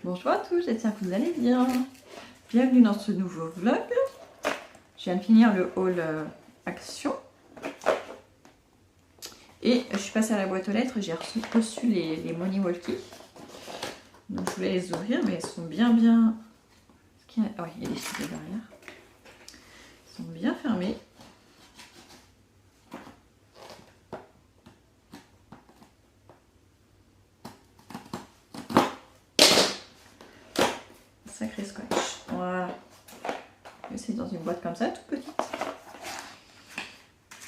Bonjour à tous, j'espère que vous allez bien. Bienvenue dans ce nouveau vlog. Je viens de finir le haul Action. Et je suis passée à la boîte aux lettres, j'ai reçu les Money Walkie. Donc je voulais les ouvrir, mais elles sont bien... Ah oui, il y a des stylos derrière. Ils sont bien fermés. Sacré scotch. Voilà. C'est dans une boîte comme ça, toute petite.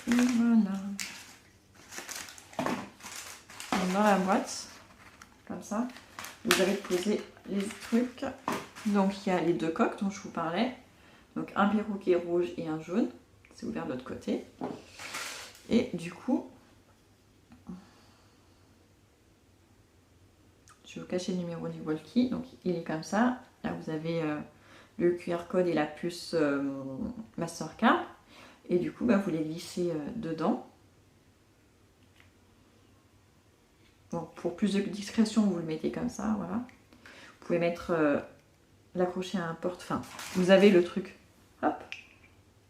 Et voilà. Donc dans la boîte, comme ça, vous allez poser les trucs. Donc il y a les deux coques dont je vous parlais. Donc un perroquet rouge et un jaune. C'est ouvert de l'autre côté. Et du coup, je vais vous cacher le numéro du walkie. Donc il est comme ça. Là vous avez le QR code et la puce Mastercard. Et du coup, vous les glissez dedans. Bon, pour plus de discrétion, vous le mettez comme ça, voilà. Vous pouvez mettre l'accrocher à un porte. Enfin, vous avez le truc, hop,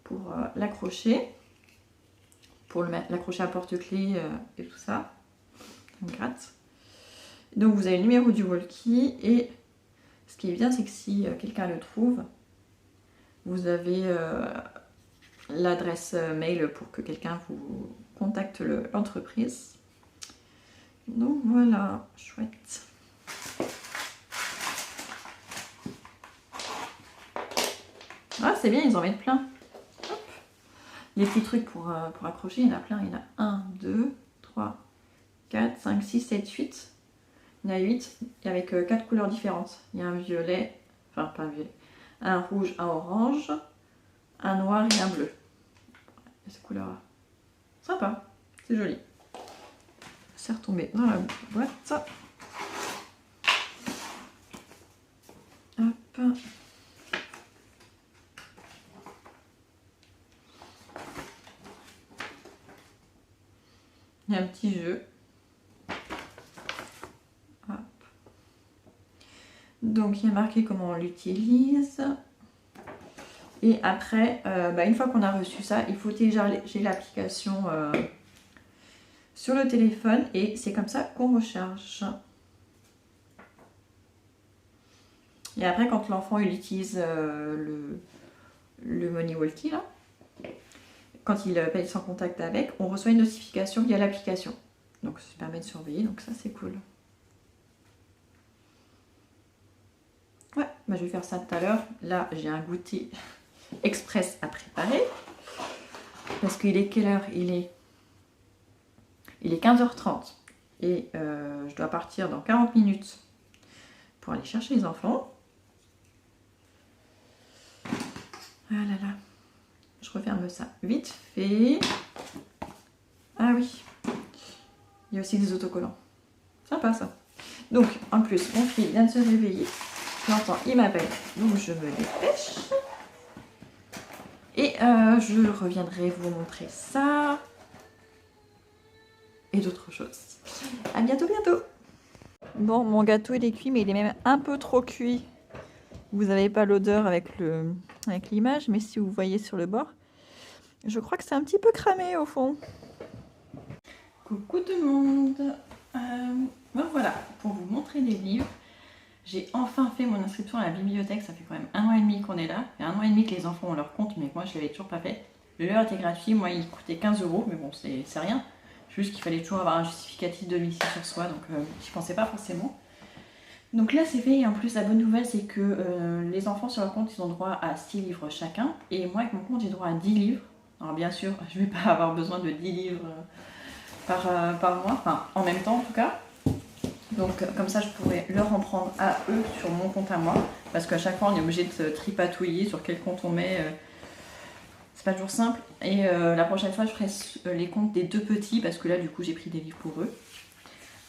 pour l'accrocher, pour l'accrocher à porte-clés et tout ça. Ça me gratte. Donc vous avez le numéro du walkie et ce qui est bien, c'est que si quelqu'un le trouve, vous avez l'adresse mail pour que quelqu'un vous contacte l'entreprise. Donc voilà, chouette. Ah, c'est bien, ils en mettent plein. Hop. Les petits trucs pour accrocher, il y en a plein. Il y en a 1, 2, 3, 4, 5, 6, 7, 8. Il y en a 8 et avec 4 couleurs différentes. Il y a un violet, enfin pas un violet, un rouge, un orange, un noir et un bleu. Ces couleurs-là. Sympa, c'est joli. C'est retombé dans la boîte. Hop. Il y a un petit jeu. Hop. Donc il y a marqué comment on l'utilise. Et après, une fois qu'on a reçu ça, il faut télécharger l'application sur le téléphone et c'est comme ça qu'on recharge. Et après, quand l'enfant il utilise le Money Walkie là, quand il paye sans contact avec, on reçoit une notification via l'application. Donc ça permet de surveiller, donc ça c'est cool. Ouais, je vais faire ça tout à l'heure. Là, j'ai un goûter express à préparer. Parce qu'il est quelle heure? Il est 15h30. Et je dois partir dans 40 minutes pour aller chercher les enfants. Ah là là. Je referme ça vite fait. Ah oui. Il y a aussi des autocollants. Sympa ça. Donc, en plus, mon fils vient de se réveiller. J'entends, il m'appelle. Donc, je me dépêche. Et je reviendrai vous montrer ça. Et d'autres choses. À bientôt, bientôt. Bon, mon gâteau, il est cuit, mais il est même un peu trop cuit. Vous n'avez pas l'odeur avec l'image, mais si vous voyez sur le bord, je crois que c'est un petit peu cramé au fond. Coucou tout le monde. Voilà, pour vous montrer les livres. J'ai enfin fait mon inscription à la bibliothèque, ça fait quand même 1 an et demi qu'on est là. Il y a 1 an et demi que les enfants ont leur compte, mais moi je l'avais toujours pas fait. Le leur était gratuit, moi il coûtait 15 €, mais bon c'est rien. Juste qu'il fallait toujours avoir un justificatif de domicile sur soi, donc j'y pensais pas forcément. Donc là c'est fait, et en plus la bonne nouvelle c'est que les enfants sur leur compte ils ont droit à 6 livres chacun, et moi avec mon compte j'ai droit à 10 livres. Alors bien sûr je vais pas avoir besoin de 10 livres par mois, enfin en même temps en tout cas. Donc comme ça je pourrais leur en prendre à eux sur mon compte à moi, parce qu'à chaque fois on est obligé de tripatouiller sur quel compte on met, c'est pas toujours simple. Et la prochaine fois je ferai les comptes des 2 petits, parce que là du coup j'ai pris des livres pour eux.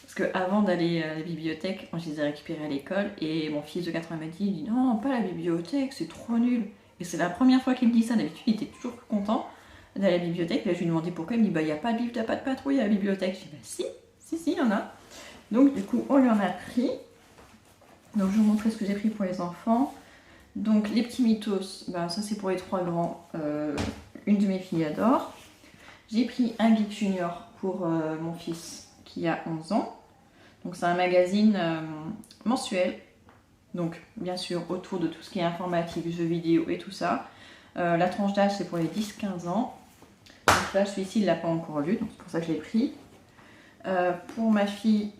Parce qu'avant d'aller à la bibliothèque, moi je les ai récupérés à l'école, et mon fils de 4 ans m'a dit, il dit non pas la bibliothèque, c'est trop nul. Et c'est la première fois qu'il me dit ça, d'habitude il était toujours content d'aller à la bibliothèque. Là je lui ai demandé pourquoi, il me dit il n'y a pas de livre, t'as pas de patrouille à la bibliothèque. Je dis si, il y en a. Donc du coup on lui en a pris. Donc je vais vous montrer ce que j'ai pris pour les enfants. Donc les petits mythos, bah, ça c'est pour les 3 grands, une de mes filles adore. J'ai pris un Geek Junior pour mon fils qui a 11 ans. Donc c'est un magazine mensuel, donc bien sûr autour de tout ce qui est informatique, jeux vidéo et tout ça. La tranche d'âge c'est pour les 10-15 ans. Donc là celui-ci il l'a pas encore lu, donc c'est pour ça que je l'ai pris. Pour ma fille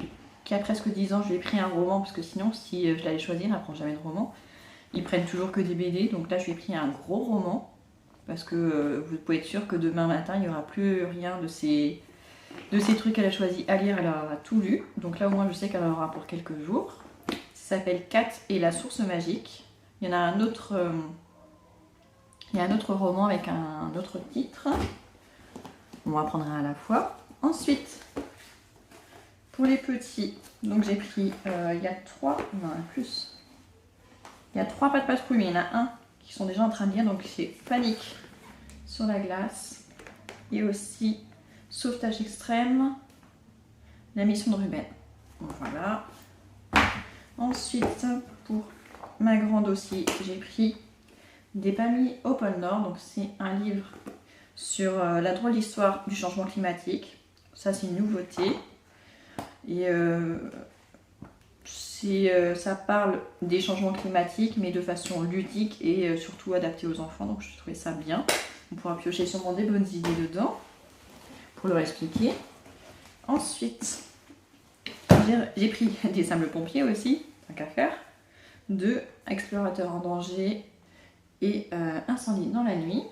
qui a presque 10 ans, je lui ai pris un roman parce que sinon si je l'allais choisir, elle ne prend jamais de roman. Ils prennent toujours que des BD, donc là je lui ai pris un gros roman parce que vous pouvez être sûr que demain matin il n'y aura plus rien de ces trucs qu'elle a choisi à lire, elle aura tout lu. Donc là au moins je sais qu'elle en aura pour quelques jours. Ça s'appelle Kat et la source magique. Il y en a un autre, il y a un autre roman avec un autre titre. On va prendre un à la fois. Ensuite, pour les petits, donc j'ai pris, il y a 3, non plus. Il y a 3 pas de patrouille, mais il y en a un qui sont déjà en train de lire, donc c'est Panique sur la glace. Et aussi Sauvetage extrême, la mission de Ruben. Donc voilà. Ensuite, pour ma grande aussi, j'ai pris Des palmiers au pôle Nord. Donc c'est un livre sur la drôle d'histoire du changement climatique. Ça c'est une nouveauté. Et ça parle des changements climatiques, mais de façon ludique et surtout adaptée aux enfants. Donc je trouvais ça bien. On pourra piocher sûrement des bonnes idées dedans pour leur expliquer. Ensuite, j'ai pris des simples pompiers aussi, tant qu'à faire, 2 explorateurs en danger et incendie dans la nuit.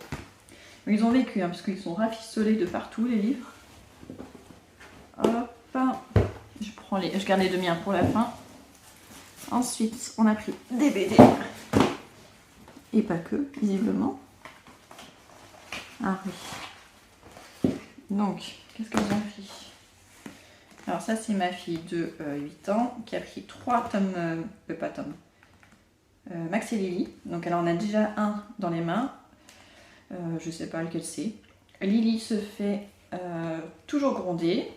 Ils ont vécu, hein, parce qu'ils sont rafistolés de partout les livres. Hop, je garde les 2 miens pour la fin. Ensuite, on a pris des BD. Et pas que, visiblement. Ah oui. Donc, qu'est-ce qu'elles ont pris? Alors ça, c'est ma fille de 8 ans qui a pris 3 tomes, pas tomes, Max et Lily. Donc elle en a déjà un dans les mains. Je sais pas lequel c'est. Lily se fait toujours gronder.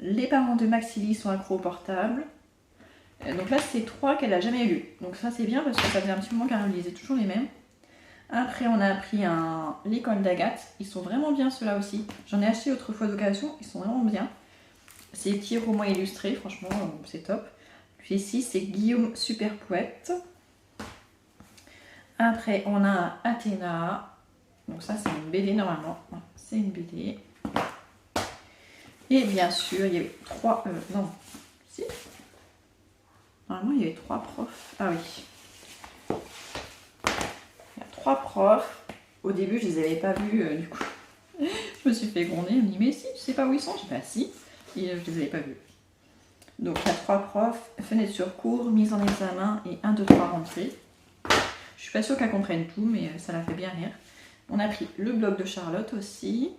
Les parents de Max et Lily sont accros au portable. Donc là, c'est 3 qu'elle a jamais lu. Donc ça, c'est bien parce que ça faisait un petit moment qu'elle lisait toujours les mêmes. Après, on a pris l'école d'Agathe. Ils sont vraiment bien ceux-là aussi. J'en ai acheté autrefois d'occasion. Ils sont vraiment bien. C'est des petits romans illustrés. Franchement, c'est top. Puis ici, c'est Guillaume Super Poète. Après, on a Athéna. Donc ça, c'est une BD normalement. C'est une BD. Et bien sûr, il y avait 3... non. Si. Normalement, il y avait 3 profs. Ah oui. Il y a 3 profs. Au début, je les avais pas vus, du coup. Je me suis fait gronder. Elle me dit, mais si, tu sais pas où ils sont? J'ai dit, bah si. Et je les avais pas vus. Donc, il y a 3 profs. Fenêtre sur cours, mise en examen et 1, 2, 3 rentrées. Je suis pas sûre qu'elle comprenne tout, mais ça la fait bien rire. On a pris le blog de Charlotte aussi.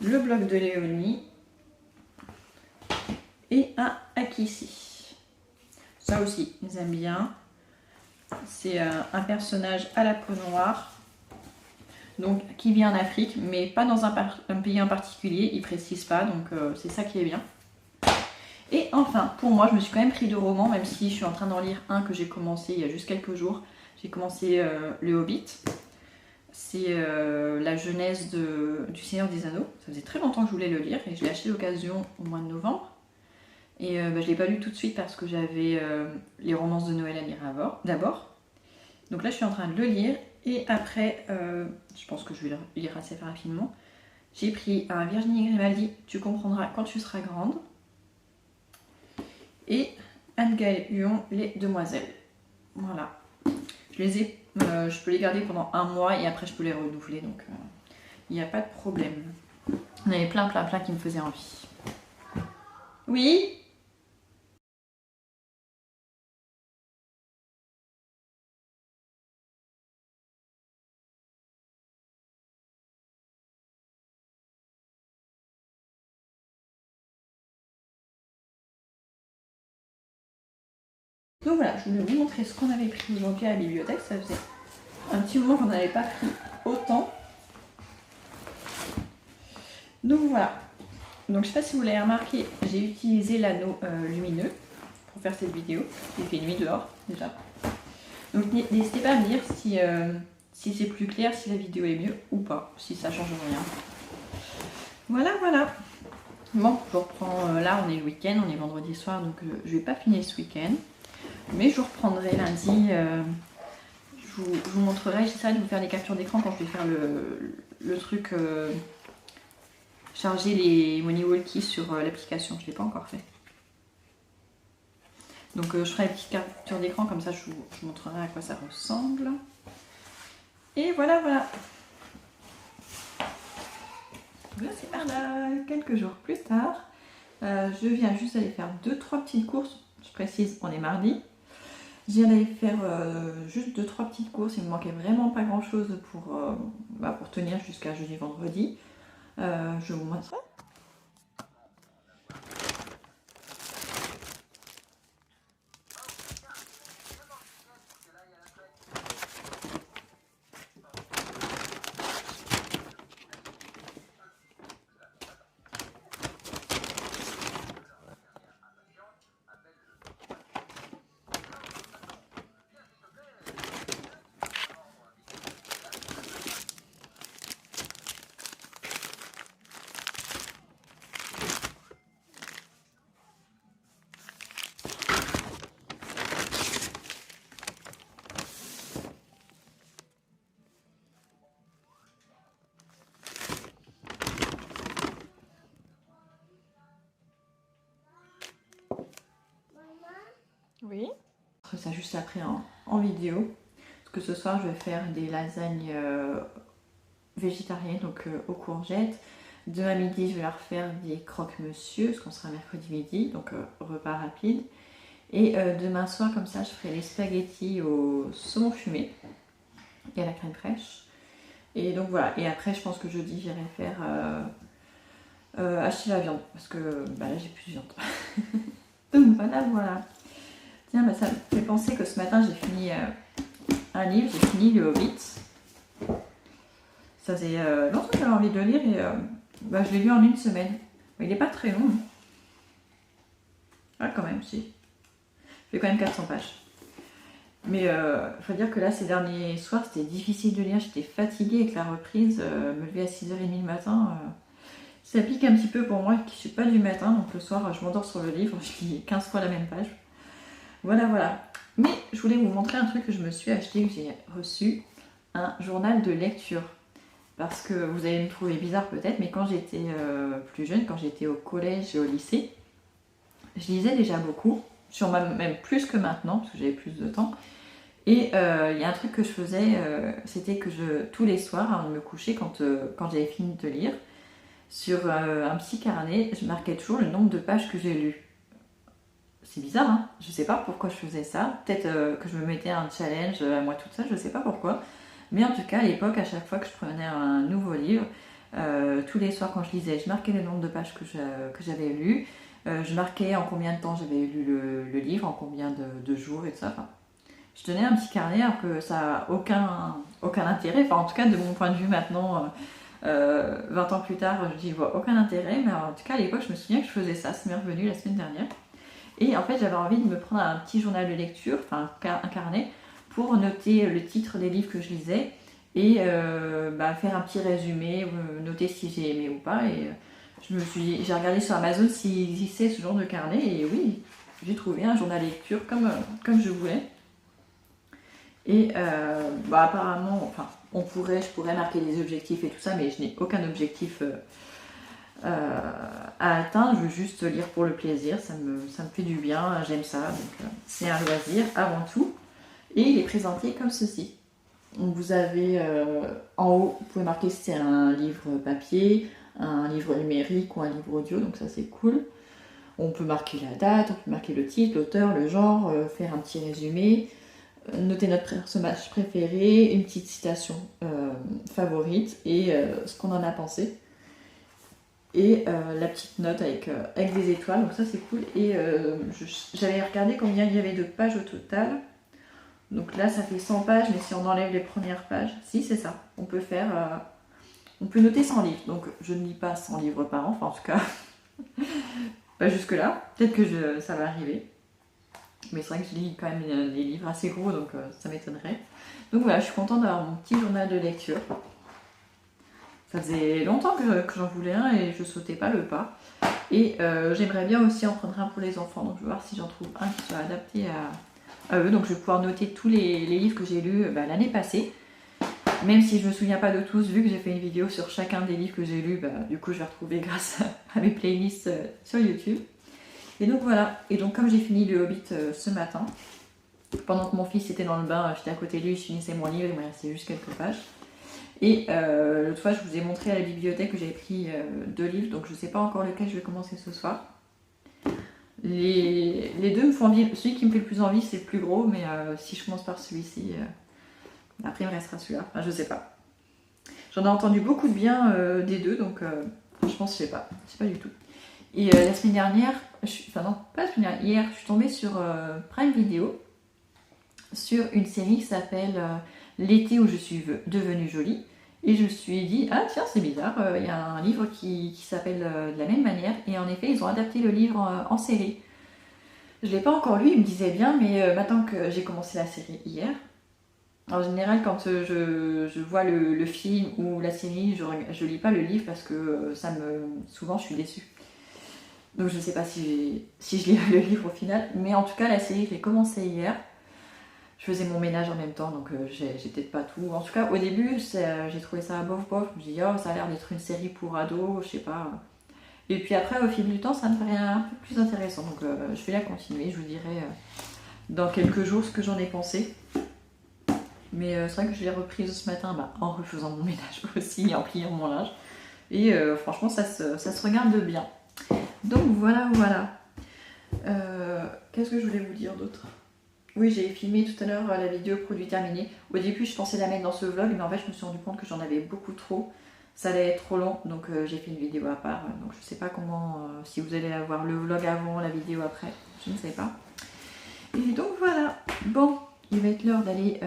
Le blog de Léonie. Et un Akissi. Ça aussi, ils aiment bien. C'est un personnage à la peau noire. Donc, qui vit en Afrique, mais pas dans un pays en particulier. Il précise pas, donc c'est ça qui est bien. Et enfin, pour moi, je me suis quand même pris 2 romans, même si je suis en train d'en lire un que j'ai commencé il y a juste quelques jours. J'ai commencé Le Hobbit. C'est la genèse du Seigneur des Anneaux. Ça faisait très longtemps que je voulais le lire et je l'ai acheté d'occasion au mois de novembre. Et je ne l'ai pas lu tout de suite parce que j'avais les romances de Noël à lire d'abord. Donc là, je suis en train de le lire. Et après, je pense que je vais le lire assez rapidement. J'ai pris un Virginie Grimaldi, Tu comprendras quand tu seras grande. Et Anne-Gaëlle Huon, Les Demoiselles. Voilà. Je peux les garder pendant 1 mois et après je peux les renouveler, donc il n'y a pas de problème. On avait plein qui me faisaient envie. Oui? Donc voilà, je voulais vous montrer ce qu'on avait pris aujourd'hui à la bibliothèque. Ça faisait un petit moment qu'on n'avait pas pris autant. Donc voilà. Donc je ne sais pas si vous l'avez remarqué, j'ai utilisé l'anneau lumineux pour faire cette vidéo. Il fait nuit dehors déjà. Donc n'hésitez pas à me dire si c'est plus clair, si la vidéo est mieux ou pas, si ça change rien. Voilà, voilà. Bon, je reprends, là on est le week-end, on est vendredi soir, donc je vais pas finir ce week-end. Mais je reprendrai lundi, je vous montrerai, j'essaierai de vous faire des captures d'écran quand je vais faire le truc, charger les Money Walkie sur l'application, je ne l'ai pas encore fait. Donc je ferai une petite capture d'écran, comme ça je vous montrerai à quoi ça ressemble. Et voilà, voilà. Là c'est par là, quelques jours plus tard. Je viens juste aller faire 2-3 petites courses. Je précise, on est mardi. J'ai allé faire juste 2-3 petites courses. Il me manquait vraiment pas grand chose pour tenir jusqu'à jeudi vendredi. Je vous montre ça. Oui. Ça juste après en vidéo. Parce que ce soir je vais faire des lasagnes végétariennes, donc aux courgettes. Demain midi je vais leur faire des croque-monsieur, parce qu'on sera mercredi midi, donc repas rapide. Et demain soir comme ça je ferai les spaghettis au saumon fumé et à la crème fraîche. Et donc voilà, et après je pense que jeudi j'irai faire acheter la viande, parce que là j'ai plus de viande. Donc voilà, voilà. Tiens, ça me fait penser que ce matin j'ai fini un livre, j'ai fini le Hobbit. Ça faisait longtemps que j'avais envie de le lire et je l'ai lu en une semaine. Il n'est pas très long. Ah quand même, si. Il fait quand même 400 pages. Mais il faut dire que là, ces derniers soirs, c'était difficile de lire. J'étais fatiguée avec la reprise. Me lever à 6h30 le matin, ça pique un petit peu pour moi qui ne suis pas du matin. Donc le soir, je m'endors sur le livre, je lis 15 fois la même page. Voilà, voilà. Mais je voulais vous montrer un truc que je me suis acheté, que j'ai reçu, un journal de lecture. Parce que vous allez me trouver bizarre peut-être, mais quand j'étais plus jeune, quand j'étais au collège et au lycée, je lisais déjà beaucoup, même plus que maintenant, parce que j'avais plus de temps. Et il y a un truc que je faisais, c'était que tous les soirs, avant de me coucher, quand j'avais fini de lire, sur un petit carnet, je marquais toujours le nombre de pages que j'ai lues. C'est bizarre, hein? Je sais pas pourquoi je faisais ça. Peut-être que je me mettais un challenge à moi toute seule, je sais pas pourquoi. Mais en tout cas, à l'époque, à chaque fois que je prenais un nouveau livre, tous les soirs quand je lisais, je marquais le nombre de pages que j'avais lu. Je marquais en combien de temps j'avais lu le livre, en combien de jours et tout ça. Enfin, je tenais un petit carnet alors que ça n'a aucun intérêt. Enfin, en tout cas, de mon point de vue maintenant, 20 ans plus tard, je n'y vois aucun intérêt. Mais en tout cas, à l'époque, je me souviens que je faisais ça. Ça m'est revenu la semaine dernière. Et en fait, j'avais envie de me prendre un petit journal de lecture, enfin un carnet, pour noter le titre des livres que je lisais et faire un petit résumé, noter si j'ai aimé ou pas. Et j'ai regardé sur Amazon s'il existait ce genre de carnet et oui, j'ai trouvé un journal de lecture comme je voulais. Et apparemment, enfin, je pourrais marquer des objectifs et tout ça, mais je n'ai aucun objectif à atteindre. Je veux juste lire pour le plaisir, ça me fait du bien, j'aime ça, donc c'est un loisir avant tout. Et il est présenté comme ceci. Donc vous avez en haut, vous pouvez marquer si c'est un livre papier, un livre numérique ou un livre audio, donc ça c'est cool. On peut marquer la date, on peut marquer le titre, l'auteur, le genre, faire un petit résumé, noter notre personnage préféré, une petite citation favorite et ce qu'on en a pensé. Et la petite note avec des étoiles, donc ça c'est cool. Et j'avais regardé combien il y avait de pages au total. Donc là ça fait 100 pages, mais si on enlève les premières pages, si c'est ça, on peut noter 100 livres. Donc je ne lis pas 100 livres par an, enfin en tout cas, pas jusque là. Peut-être que ça va arriver. Mais c'est vrai que je lis quand même des livres assez gros, donc ça m'étonnerait. Donc voilà, je suis contente d'avoir mon petit journal de lecture. Ça faisait longtemps que j'en voulais un et je sautais pas le pas. Et j'aimerais bien aussi en prendre un pour les enfants. Donc je vais voir si j'en trouve un qui soit adapté à eux. Donc je vais pouvoir noter tous les livres que j'ai lus l'année passée. Même si je ne me souviens pas de tous, vu que j'ai fait une vidéo sur chacun des livres que j'ai lus, du coup je vais retrouver grâce à mes playlists sur YouTube. Et donc voilà, et donc comme j'ai fini le Hobbit ce matin, pendant que mon fils était dans le bain, j'étais à côté de lui, je finissais mon livre, il me restait juste quelques pages. Et l'autre fois je vous ai montré à la bibliothèque que j'avais pris 2 livres, donc je ne sais pas encore lequel je vais commencer ce soir. Les deux me font envie, celui qui me fait le plus envie c'est le plus gros, mais si je commence par celui-ci, après il me restera celui-là, enfin je sais pas. J'en ai entendu beaucoup de bien des deux, donc je pense, je sais pas du tout. Et la semaine dernière, enfin non, pas la semaine dernière, hier, je suis tombée sur Prime Video, sur une série qui s'appelle L'été où je suis devenue jolie. Et je me suis dit, ah tiens, c'est bizarre, il y a un livre qui s'appelle de la même manière. Et en effet, ils ont adapté le livre en série. Je ne l'ai pas encore lu, il me disait bien, mais maintenant que j'ai commencé la série hier, en général, quand je vois le film ou la série, je lis pas le livre parce que souvent je suis déçue. Donc je sais pas si je lirai le livre au final, mais en tout cas la série je l'ai commencé hier. Je faisais mon ménage en même temps, donc j'ai peut-être pas tout. En tout cas au début j'ai trouvé ça bof bof, je me dis oh ça a l'air d'être une série pour ados, je sais pas. Et puis après au fil du temps ça me paraît un peu plus intéressant, donc je vais la continuer, je vous dirai dans quelques jours ce que j'en ai pensé. Mais c'est vrai que je l'ai reprise ce matin en refaisant mon ménage aussi, en pliant mon linge. Et franchement ça se regarde bien. Donc voilà. Qu'est-ce que je voulais vous dire d'autre? Oui, j'ai filmé tout à l'heure la vidéo produit terminé. Au début, je pensais la mettre dans ce vlog, mais en fait, je me suis rendu compte que j'en avais beaucoup trop. Ça allait être trop long, donc j'ai fait une vidéo à part. Donc je sais pas comment, si vous allez avoir le vlog avant, la vidéo après, je ne sais pas. Et donc voilà. Bon, il va être l'heure d'aller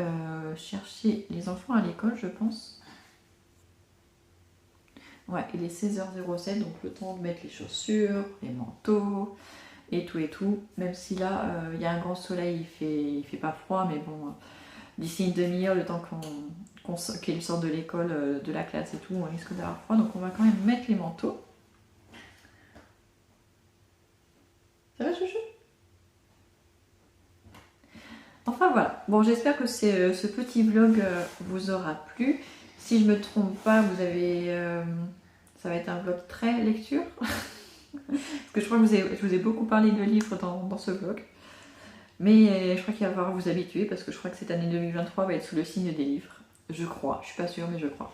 chercher les enfants à l'école, je pense. Ouais, il est 16h07, donc le temps de mettre les chaussures, les manteaux et tout. Même si là, il y a un grand soleil, il fait pas froid, mais bon, d'ici une demi-heure, le temps qu'ils sortent de l'école, de la classe et tout, on risque d'avoir froid, donc on va quand même mettre les manteaux. Ça va, chouchou? Enfin voilà, bon j'espère que ce petit vlog vous aura plu. Si je me trompe pas, ça va être un vlog très lecture. Parce que je crois que je vous ai beaucoup parlé de livres dans ce vlog. Mais je crois qu'il va falloir vous habituer parce que je crois que cette année 2023 va être sous le signe des livres. Je crois, je suis pas sûre mais je crois.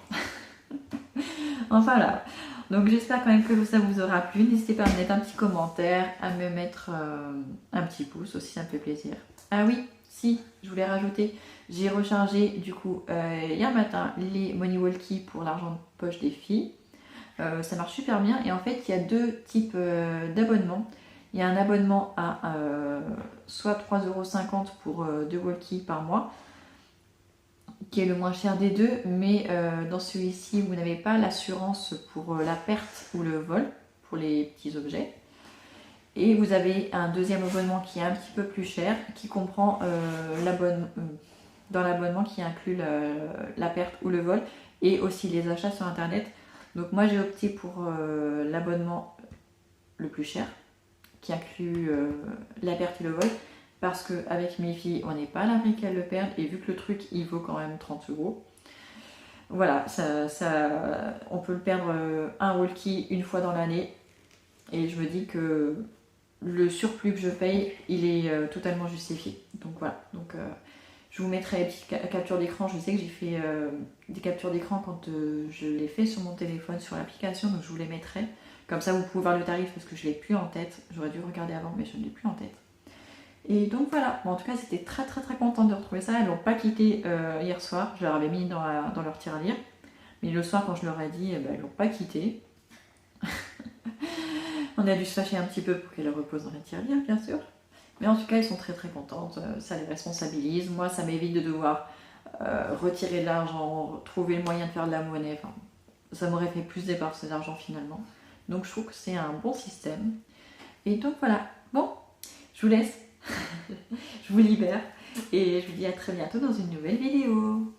Enfin là, donc j'espère quand même que ça vous aura plu. N'hésitez pas à me mettre un petit commentaire, à me mettre un petit pouce aussi, ça me fait plaisir. Ah oui, si, je voulais rajouter, j'ai rechargé du coup hier matin les Money Walkie pour l'argent de poche des filles. Ça marche super bien et en fait il y a 2 types d'abonnements. Il y a un abonnement à soit 3,50 € pour 2 walkies par mois, qui est le moins cher des deux, mais dans celui-ci vous n'avez pas l'assurance pour la perte ou le vol pour les petits objets. Et vous avez un deuxième abonnement qui est un petit peu plus cher, qui comprend dans l'abonnement qui inclut la perte ou le vol et aussi les achats sur internet. Donc moi j'ai opté pour l'abonnement le plus cher qui inclut la perte et le vol parce qu'avec mes filles on n'est pas à l'abri qu'elles le perdent et vu que le truc il vaut quand même 30 €. Voilà, on peut le perdre un walkie une fois dans l'année et je me dis que le surplus que je paye il est totalement justifié. Donc voilà, je vous mettrai des petites captures d'écran. Je sais que j'ai fait des captures d'écran quand je l'ai fait sur mon téléphone, sur l'application, donc je vous les mettrai. Comme ça, vous pouvez voir le tarif parce que je ne l'ai plus en tête. J'aurais dû regarder avant, mais je ne l'ai plus en tête. Et donc voilà, bon, en tout cas, c'était très contente de retrouver ça. Elles l'ont pas quitté hier soir. Je leur avais mis dans leur tirelire. Mais le soir, quand je leur ai dit, elles l'ont pas quitté. On a dû se fâcher un petit peu pour qu'elles reposent dans la tirelire, bien sûr. Mais en tout cas, elles sont très contentes, ça les responsabilise. Moi, ça m'évite de devoir retirer de l'argent, trouver le moyen de faire de la monnaie. Enfin, ça m'aurait fait plus dépenser d'argent finalement. Donc je trouve que c'est un bon système. Et donc voilà, bon, je vous laisse. Je vous libère et je vous dis à très bientôt dans une nouvelle vidéo.